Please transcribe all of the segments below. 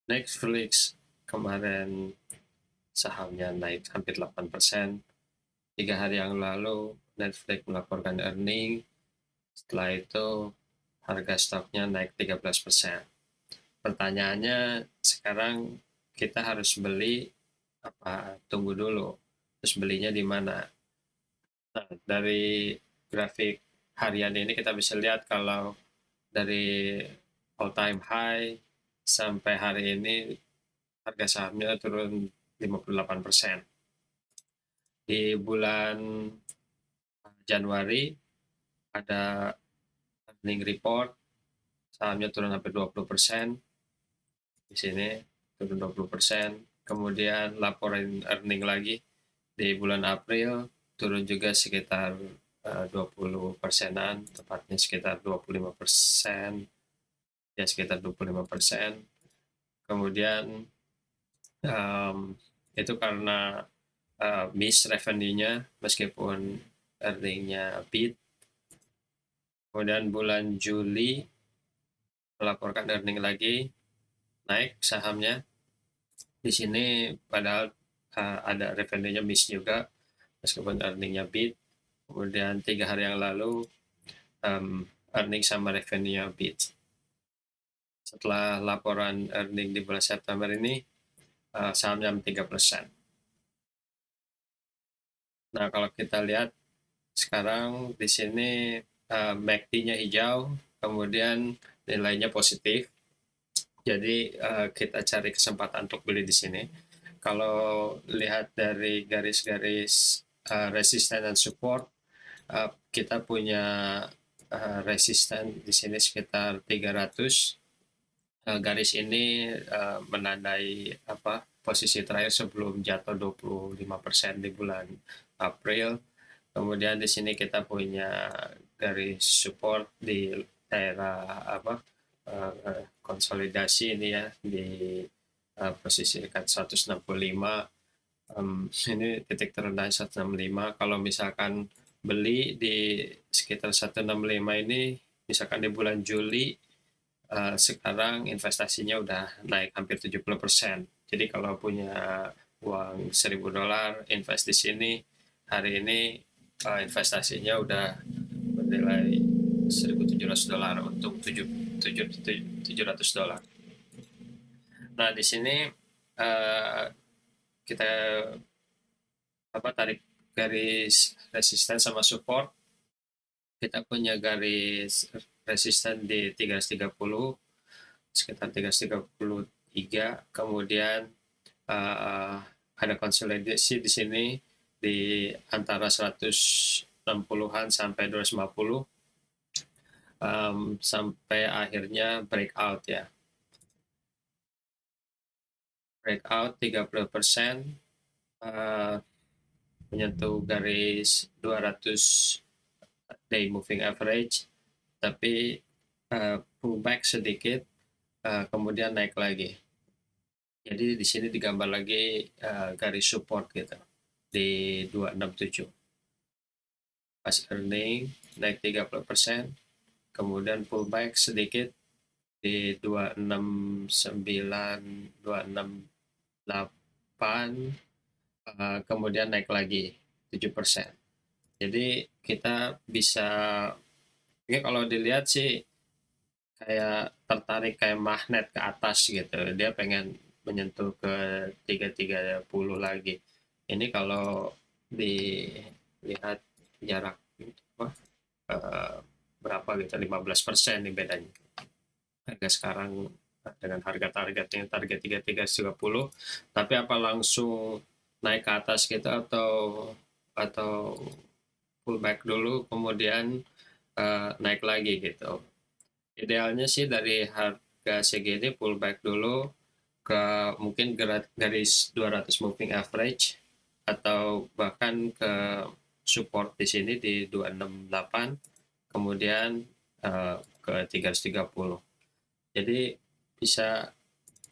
Netflix kemarin sahamnya naik hampir 8%. 3 hari yang lalu Netflix melaporkan earning, setelah itu harga stoknya naik 13%. Pertanyaannya sekarang kita harus beli apa tunggu dulu? Terus belinya di mana? Nah, dari grafik harian ini kita bisa lihat kalau dari all time high sampai hari ini harga sahamnya turun 58%. Di bulan Januari ada earning report, sahamnya turun hampir 20%. Di sini turun 20%. Kemudian laporan earning lagi di bulan April turun juga sekitar 20%-an, tepatnya sekitar 25%, ya sekitar 25%. Kemudian itu karena miss revenue-nya meskipun earning-nya beat. Kemudian bulan Juli melaporkan earning lagi, naik sahamnya. Di sini padahal ada revenue-nya miss juga meskipun earning-nya beat. Kemudian 3 hari yang lalu earning sama revenue-nya beat. Setelah laporan earning di bulan September ini, sahamnya 3%. Nah, kalau kita lihat sekarang di sini MACD-nya hijau, kemudian nilainya positif. Jadi kita cari kesempatan untuk beli di sini. Kalau lihat dari garis-garis resisten dan support, kita punya resisten di sini sekitar 300. Garis ini menandai posisi terakhir sebelum jatuh 25% di bulan April. Kemudian di sini kita punya garis support di daerah konsolidasi ini ya di posisi dekat 165. Ini titik terendah 165. Kalau misalkan beli di sekitar 165 ini, misalkan di bulan Juli, sekarang investasinya udah naik hampir 70%. Jadi kalau punya uang $1.000 invest di sini, hari ini investasinya udah bernilai $1.700 untuk $700. Nah, di sini kita tarik garis resisten sama support. Kita punya garis resisten di 330, sekitar 333. Kemudian ada konsolidasi di sini di antara 160-an sampai 250, sampai akhirnya breakout ya. Breakout 30%, menyentuh garis 200 day moving average, tapi pullback sedikit, kemudian naik lagi. Jadi di sini digambar lagi garis support gitu di 267. Pas earning naik 30%, kemudian pullback sedikit di 269, 268, kemudian naik lagi 7%. Jadi kita bisa, ini kalau dilihat sih kayak tertarik kayak magnet ke atas gitu. Dia pengen menyentuh ke 330 lagi. Ini kalau dilihat jarak apa, berapa gitu, 15% nih bedanya. Harga sekarang dengan harga targetnya target 3330, tapi apa langsung naik ke atas gitu atau pullback dulu kemudian naik lagi gitu. Idealnya sih dari harga segini pullback dulu ke mungkin garis 200 moving average atau bahkan ke support di sini di 268, kemudian ke 330. Jadi bisa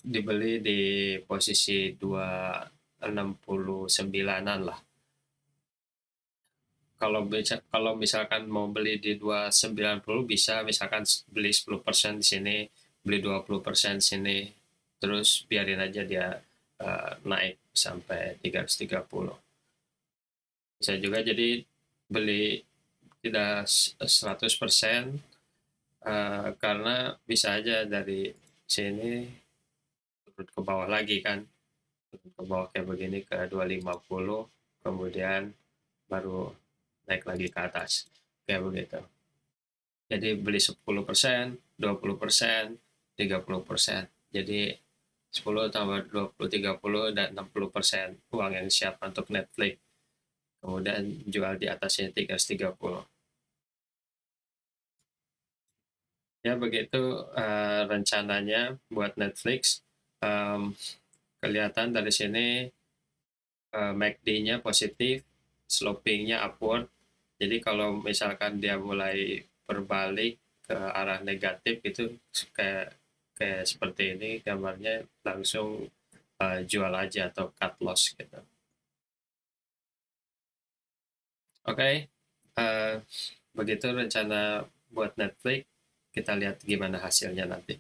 dibeli di posisi 269-an lah. Kalau misalkan mau beli di 290 bisa misalkan beli 10% di sini, beli 20% di sini. terus biarin aja dia naik sampai 330. Bisa juga jadi beli tidak 100%, karena bisa aja dari sini turun ke bawah lagi kan, turun ke bawah kayak begini ke 250, kemudian baru naik lagi ke atas kayak begitu. Jadi beli 10%, 20%, 30%. Jadi 10 tambah 20, 30, dan 60% uang yang siap untuk Netflix. Kemudian jual di atasnya 330. Ya begitu rencananya buat Netflix. Um, Kelihatan dari sini MACD-nya positif, sloping-nya upward. Jadi kalau misalkan dia mulai berbalik ke arah negatif itu kayak kayak seperti ini gambarnya, langsung jual aja atau cut loss gitu. Oke, begitu rencana buat Netflix. Kita lihat gimana hasilnya nanti.